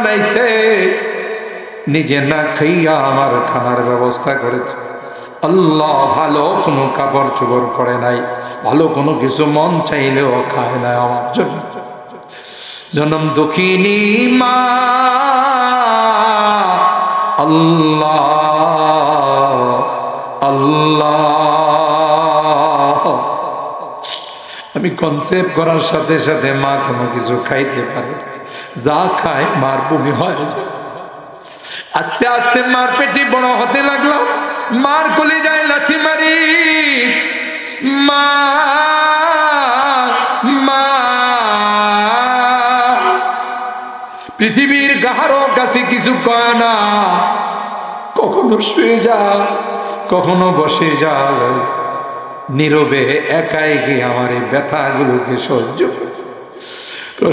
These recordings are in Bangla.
বানাইছে, নিজে না খাইয়া আমার খানার ব্যবস্থা করেছে। আল্লাহ ভালো কোনো কাপড় চোপড় পরে নাই, ভালো কোনো কিছু মন চাইলেও খায় না আমার জন্য। জনম দুঃখিনী মা আল্লাহ আল্লাহ। আমি কনসেপ্ট করার সাথে সাথে মা কোনো কিছু খাইতে পারে, যা খায় মার বমি হয়ে যায়। আস্তে আস্তে মার পেটি বড় হতে লাগলো, মার কলিজায় লাথি মারি, মা মা। পৃথিবীর কাহারো কাছে কিছু কয় না, কখনো শুয়ে যায়, কখনো বসে যায়, নীরবে একাই গিয়ে আমার এই ব্যথাগুলোকে সহ্য করে।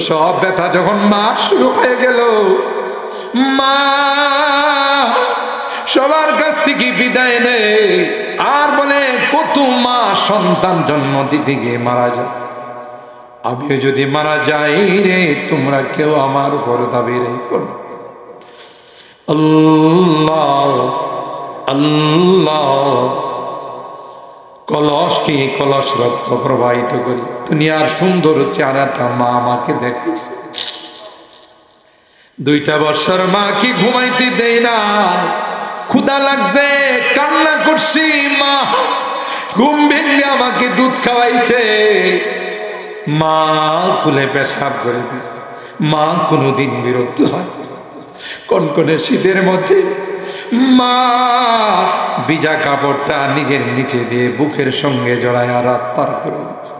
সব ব্যথা যখন মার শুরু হয়ে গেল, মা সবার কাছ থেকে বিদায় নেয় আর বলে, কত মা সন্তান জন্ম দিতে গিয়ে মারা যায়, আমি যদি মারা যাই রে, তোমরা কেউ আমার উপর দাবি রেখো না। আল্লাহ আল্লাহ। কলসকে কলস রক্ত প্রবাহিত করি, দুনিয়ার সুন্দর চেহারাটা মা আমাকে দেখাইছে। 2টা বছর মা কি ঘুমাইতে দেয় না, ক্ষুধা লাগছে, কান্না করছি, মা ঘুম ভেঙে আমাকে দুধ খাওয়াইছে, মা কুলে পেশাব করে দিচ্ছে। মা কোনোদিন বিরক্ত হয়, কনকনে শীতের মধ্যে মা ভিজা কাপড়টা নিজের নিচে দিয়ে বুকের সঙ্গে জড়ায় রাত পার করে দিচ্ছে।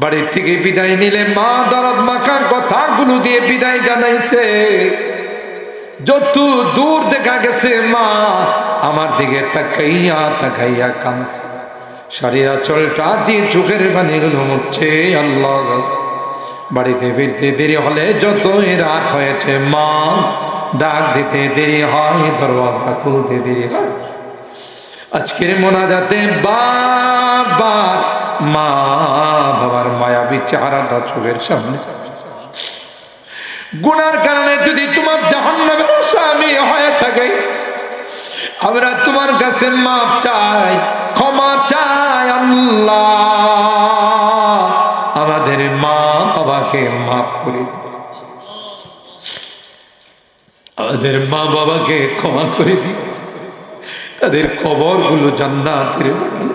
বাড়ির থেকে বিদায় নিলে মা দরদ মাখার কথাগুলো দিয়ে বিদায় জানাইছে। যত দূর দেখা গেছে মা আমার দিকে তাকাইয়া তাকাইয়া কাঁদছে, শাড়ির আঁচলটা দিয়ে চোখের পানিগুলো মুছছে। আল্লাহ। বাড়িতে ফিরতে দেরি হলে, যতই রাত হয়েছে মা ডাক দিতে দেরি হয়, দরওয়াজা খুলতে দেরি হয়। আজকের মোনাজাতে বারবার মা বাবার মায়াবী চেহারাটা চোখের সামনে। গুনার কারণে যদি তোমার জাহান্নামের আসামি হয়ে থাকে, আমরা তোমার কাছে মাপ চাই, ক্ষমা চাই। আল্লাহ আমাদের মা বাবাকে মাফ করে দিও, আমাদের মা বাবাকে ক্ষমা করে দিও, তাদের কবরগুলো জান্নাতের বাগান।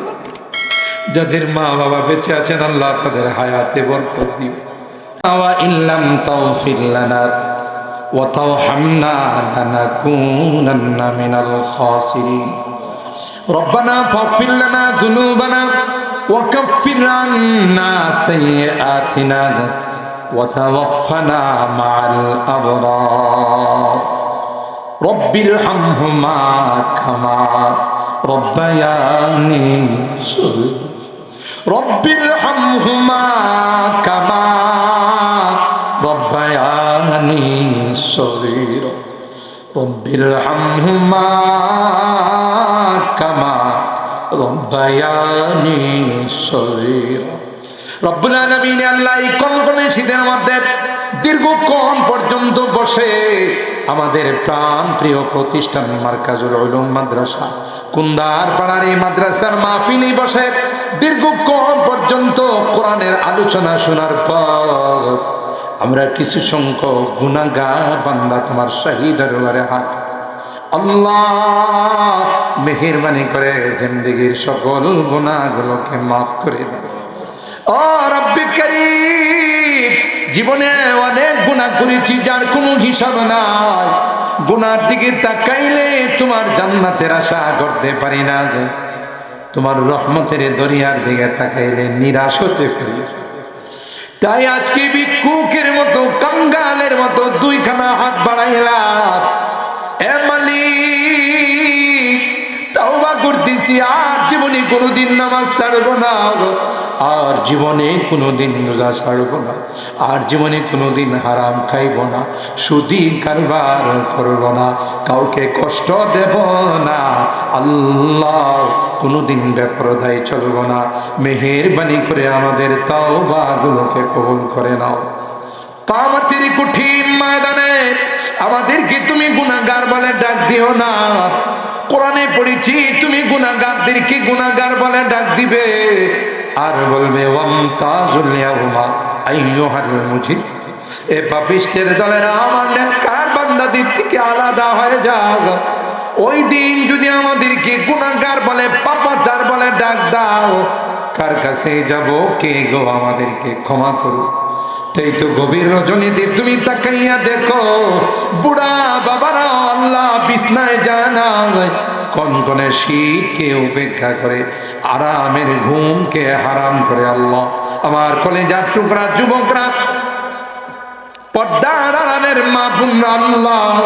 যাদের মা বাবা বেঁচে আছেন আল্লাহ তাদের হায়াতে বরকত দিও। ইল্লাম তাগফির লানা ওয়া তারহামনা লানাকুনান্না মিনাল খাসিরিন। রব্বানা ফাগফির লানা যুনুবানা ওয়া কাফির আন্না সাইয়্যাতিনা ওয়া তাওয়াফানা মা'আল আবরার। রব্বিরহামহুমা কামা রব্বায়ানি সগীরা। রব্বিরহামহুমা কামা রব্বায়ানি সগীরা। রব্বিরহামহুমা কামা রব্বায়ানি সগীরা। রব্বুল আলামিন আল্লাহ এই কনকনে শীতের মধ্যে দীর্ঘক্ষণ পর্যন্ত বসে আমাদের প্রাণ প্রিয় প্রতিষ্ঠান মার্কাজুল উলুম মাদ্রাসা কুন্দার পাড়ার এই মাদ্রাসার মাহফিলে বসে দীর্ঘক্ষণ পর্যন্ত কোরআনের আলোচনা শোনার পর আমরা কিছু সংখ্যক গুনাহগার বান্দা তোমার শাহী দরবারে হাত। আল্লাহ মেহেরবানি করে জিন্দেগীর সকল গুনাহগুলোকে মাফ করে দাও। ও রব্বি কারীম, জীবনে অনেক গুনাহ করেছি যার কোনো হিসাব নাই। গুনার দিকে তাকাইলে তোমার জান্নাতের আশা করতে পারি না, তোমার রহমতের দরিয়ার দিকে তাকাইলে নিরাশ হতে পারি। তাই আজকে ভিক্ষুকের মতো কাঙ্গালের মতো 2খানা হাত বাড়াইলাম। এ মালিক, তাওবা করতেছি, আর জীবনে কোনোদিন নামাজ ছাড়বো না, আর জীবনে কোনোদিন রোজা ছাড়বো না, আর জীবনে কোনোদিন হারাম খাইব না, সুদি কারবার করব না, কাউকে কষ্ট দেব না। আল্লাহ কোনোদিন বেপরদায় চলব না। মেহেরবানি করে আমাদের তাওবাগুলোকে কবুল করে নাও। কিয়ামতের কঠিন ময়দানে আমাদেরকে তুমি গুনাহগার বলে ডাক দিও না। কোরআনে পড়েছি তুমি গুনাহগারদেরকে গুনাহগার বলে ডাক দিবে, আর বলবে ওয়ামতাজুল ইয়াউমা আইয়ুহাল মুজরিম, এ পাপিষ্টের দলেরা আমার নেককার বান্দাদের থেকে আলাদা হয়ে যাও। ওই দিন যদি আমাদেরকে গুনাহগার বলে পাপাচার বলে ডাক দাও, কার কাছে যাব? কে গো আমাদেরকে ক্ষমা করো? তাই তো গভীর রজনীতে তুমি তাকাইয়া দেখো, বুড়া বাবারা আল্লাহ বিছনায় যায় না, কনকনে শীতকে উপেক্ষা করে আরামের ঘুমকে হারাম করে। আল্লাহ আমার কলেজার টুকরা যুবকরা, পর্দার আড়ালের মা বোন, আল্লাহ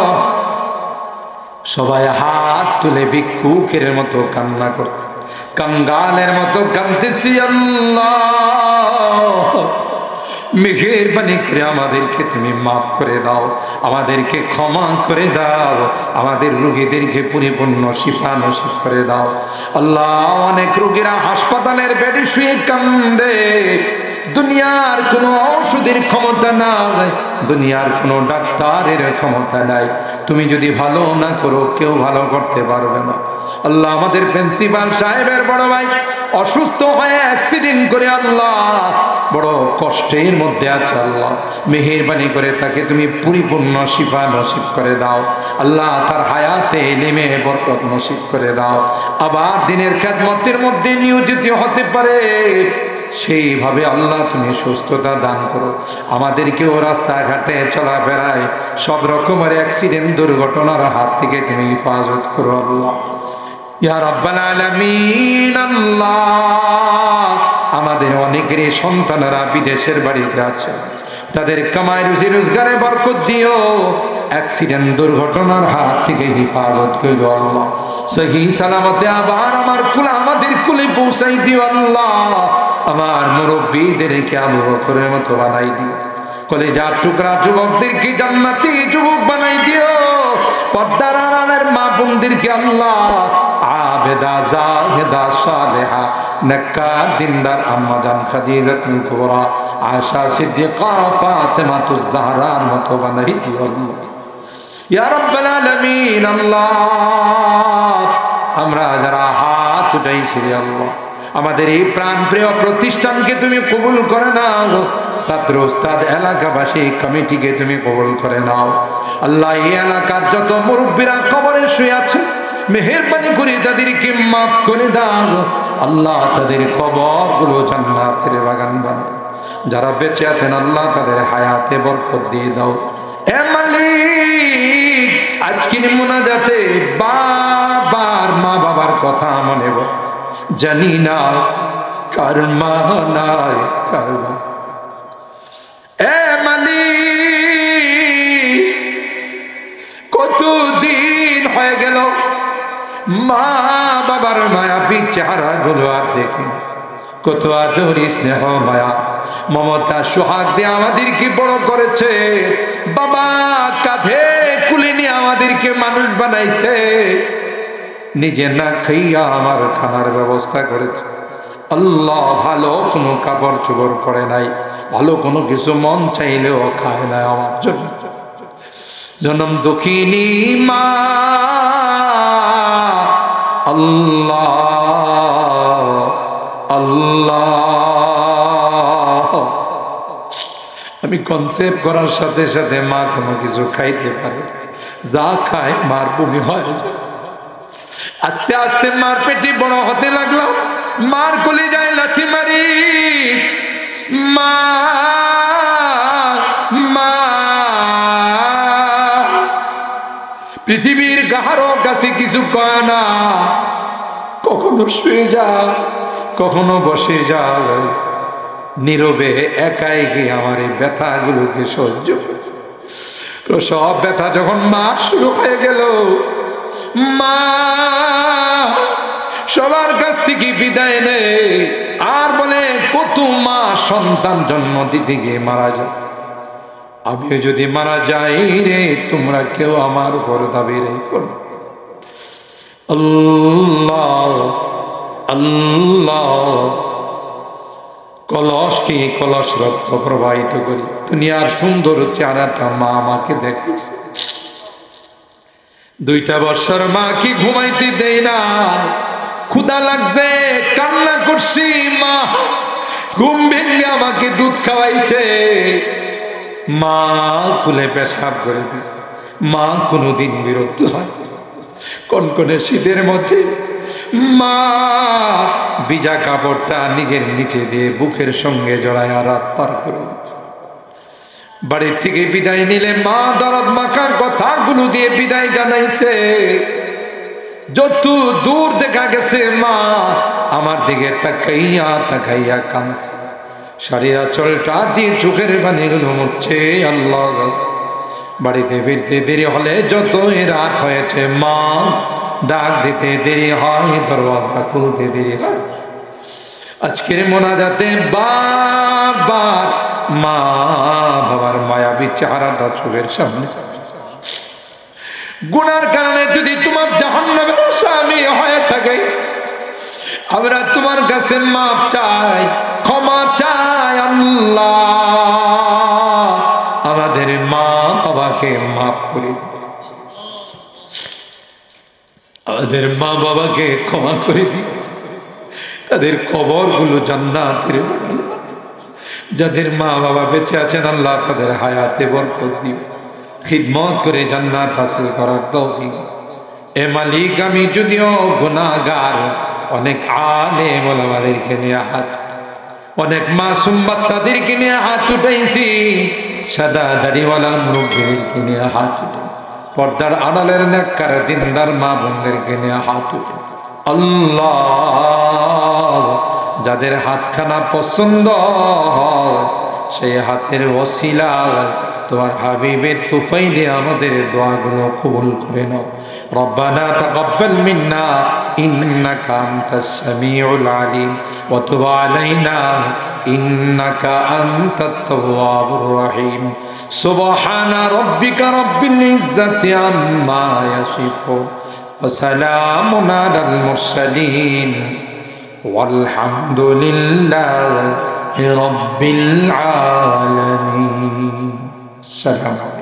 সবাই হাত তুলে ভিক্ষুকের মতো কান্না করতে, কাঙ্গালের মতো কাঁদতেছি। আল্লাহ মেহেরবানি করে আমাদেরকে তুমি মাফ করে দাও, আমাদেরকে ক্ষমা করে দাও, আমাদের রোগীদেরকে পরিপূর্ণ শিফা নসিব করে দাও। আল্লাহ অনেক রোগীরা হাসপাতালের বেডে শুয়ে কান্দে, দুনিয়ার কোনো ঔষধের ক্ষমতা নাই, দুনিয়ার কোনো ডাক্তারের ক্ষমতা নাই। তুমি যদি ভালো না করো কেউ ভালো করতে পারবে না। আল্লাহ আমাদের প্রিন্সিপাল সাহেবের বড় ভাই অসুস্থ হয়ে অ্যাক্সিডেন্ট করে আল্লাহ বড় কষ্টের মধ্যে আছে। আল্লাহ মেহেরবানি করে তাকে তুমি পরিপূর্ণ শিফা নসিব করে দাও। আল্লাহ তার হায়াতে ইলমে বরকত নসিব করে দাও, আবার দিনের খেদমতের মধ্যে নিয়োজিত হতে পারে সেইভাবে আল্লাহ তুমি সুস্থতা দান করো। আমাদেরকেও রাস্তাঘাটে চলাফেরায় সব রকমের অ্যাক্সিডেন্ট দুর্ঘটনার হাত থেকে তুমি হেফাজত করো। আল্লাহ ইয়া রাব্বাল আলামিন। আল্লাহ আমাদের অনেকেরই সন্তানেরা বিদেশের বাড়িতে আছে, তাদের কামাই রুজি রোজগারে বরকত দিও, অ্যাক্সিডেন্ট দুর্ঘটনার হাত থেকে হেফাজত করো। আল্লাহ সহি সালামতে আবার আমাদের কুলে পৌঁছাই দিও। আল্লাহ আমার মুরব্বীদেরকে আবু বকরের মতো বানাই দিও, কলেজার টুকরা যুবকদেরকে জান্নাতি যুবক বানাই দিও, পর্দার আড়ালের মা বোনদেরকে আল্লাহ আবেদা জাহেদা সালেহা নেককার দিনদার আম্মা জান খাদিজাতুল কুবরা আয়েশা সিদ্দিকা ফাতেমাতুজ জাহরার মতো বানাই দিও। আল্লাহ ইয়া রাব্বাল আলামিন। আল্লাহ আমরা যারা হাত উঠাইছি আল্লাহ আমাদের এই প্রাণ প্রিয় প্রতিষ্ঠানকে তুমি কবুল করে নাও, ছাত্র উস্তাদ এলাকাবাসী কমিটিকে তুমি কবুল করে নাও। আল্লাহ এই এলাকার যত মুরব্বীরা কবরে শুয়ে আছে মেহেরবানি করে তাদেরকে মাফ করে দাও। আল্লাহ তাদের কবরগুলো জান্নাতের বাগান বানাও। যারা বেঁচে আছেন আল্লাহ তাদের হায়াতে বরকত দিয়ে দাও। এ মালিক আজকের মুনাজাতে বাবার মা বাবার কথা মনে পড়ে, জানি না কার মা নাই কার মা। এ মালিক কতদিন হয়ে গেল মা বাবার মায়াবী চেহারা গুলো আর দেখি, কত আদর স্নেহ মায়া মমতা সোহাগ দিয়ে আমাদেরকে বড় করেছে, বাবা কাঁধে কুলে নিয়ে আমাদেরকে মানুষ বানাইছে, নিজে না খাইয়া আমার খানার ব্যবস্থা করেছে। আল্লাহ ভালো কোনো কাপড় চোপড় পরে নাই, ভালো কোনো কিছু মন চাইলেও খায় না আমার জন্য। জনম দুঃখিনী মা আল্লাহ আল্লাহ। আমি কনসেপ্ট করার সাথে সাথে মা কোনো কিছু খাইতে পারে, যা খায় মার বমি হয়ে যায়। আস্তে আস্তে মার পেটে বড় হতে লাগলাম, মার কোলে যায় লাথি মারি, মা মা। পৃথিবীর কাহারো কাছে কিছু কয় না, কখনো শুয়ে যায় কখনো বসে যায়, নীরবে একাই গিয়ে আমার এই ব্যথাগুলোকে সহ্য করে। সব ব্যথা যখন মার শুরু হয়ে গেল, মা সবার কাছ থেকে বিদায় নেয় আর বলে কত মা সন্তান জন্ম দিতে গিয়ে মারা যায়, আমি যদি মারা যাই রে তোমরা কেউ আমার উপর দাবি রেখো না। আল্লাহ আল্লাহ কলসকে কলস রক্ত প্রবাহিত করি। দুনিয়ার সুন্দর চেহারাটা মা আমাকে দেখাইছে। 2টা বছর মা কি ঘুমাইতে দেয় না, ক্ষুধা লাগছে কান্না করছি, মা ঘুম ভেঙে আমাকে দুধ খাওয়াইছে। মা কুলে পেশাব করে দিছে। মা কোনোদিন বিরক্ত হয়। কনকনে শীতের মধ্যে মা ভিজা কাপড়টা নিজের নিচে দিয়ে বুকের সঙ্গে জড়ায় রাত পার করে দিচ্ছে। বাড়ির থেকে বিদায় নিলে মা দরদ মাখার কথাগুলো দিয়ে বিদায় জানাইছে। যত দূর দেখা গেছে মা আমার দিকে তাকাইয়া তাকাইয়া কাঁদছে। শাড়ির আঁচলটা দিয়ে চোখের পানিগুলো মুছছে। আল্লাহ, বাড়িতে ফিরতে দেরি হলে যতই রাত হয়েছে মা ডাক দিতে দেরি হয়, দরওয়াজা খুলতে দেরি হয়। আজকের মোনাজাতে বারবার মা বাবার মায়াবী চেহারাটা চোখের সামনে। গুনার কারণে যদি তোমার জাহান্নামের আসামি হয়ে থাকে, আমরা তোমার কাছে মাপ চাই, ক্ষমা চাই। আল্লাহ, আমাদের মা বাবাকে মাফ করে দিও, আমাদের মা বাবাকে ক্ষমা করে দিও, তাদের কবরগুলো জান্নাতের বানাও। যাদের মা বাবা বেঁচে আছেন আল্লাহ তাদের হায়াতে বরকত দিও, খিদমত করে জান্নাত হাসিল করার তৌফিক। এ মালিক, আমি যদিও গুনাহগার, অনেক আলেম ওলামাদেরকে নিয়ে হাত, অনেক মাসুম বাচ্চাদেরকে নিয়ে হাত উঠাইছি, সাদা দাড়িওয়ালা মুরব্বীদেরকে নিয়ে হাত উঠে, পর্দার আড়ালের নেককার দিনদার মা বোনদেরকে নিয়ে হাত উঠে। আল্লাহ, যাদের হাতখানা পছন্দ হয় সেই হাতের ওসিলা তোমার হাবিবের তুফাইলে আমাদের দোয়াগুলো কবুল করে নাও। রব্বানা তাকাব্বাল মিন্না ইন্নাকা আনতাস সামিউল আলিম ওয়া তুব আলাইনা ইন্নাকা আনতাত তাওয়াবুর রহিম। সুবহানা রাব্বিকা রাব্বিল ইজ্জাতি আম্মা ইয়াসিফুন ওয়া সালামুন আলাল মুরসালিন والحمد لله رب العالمين. السلام عليكم.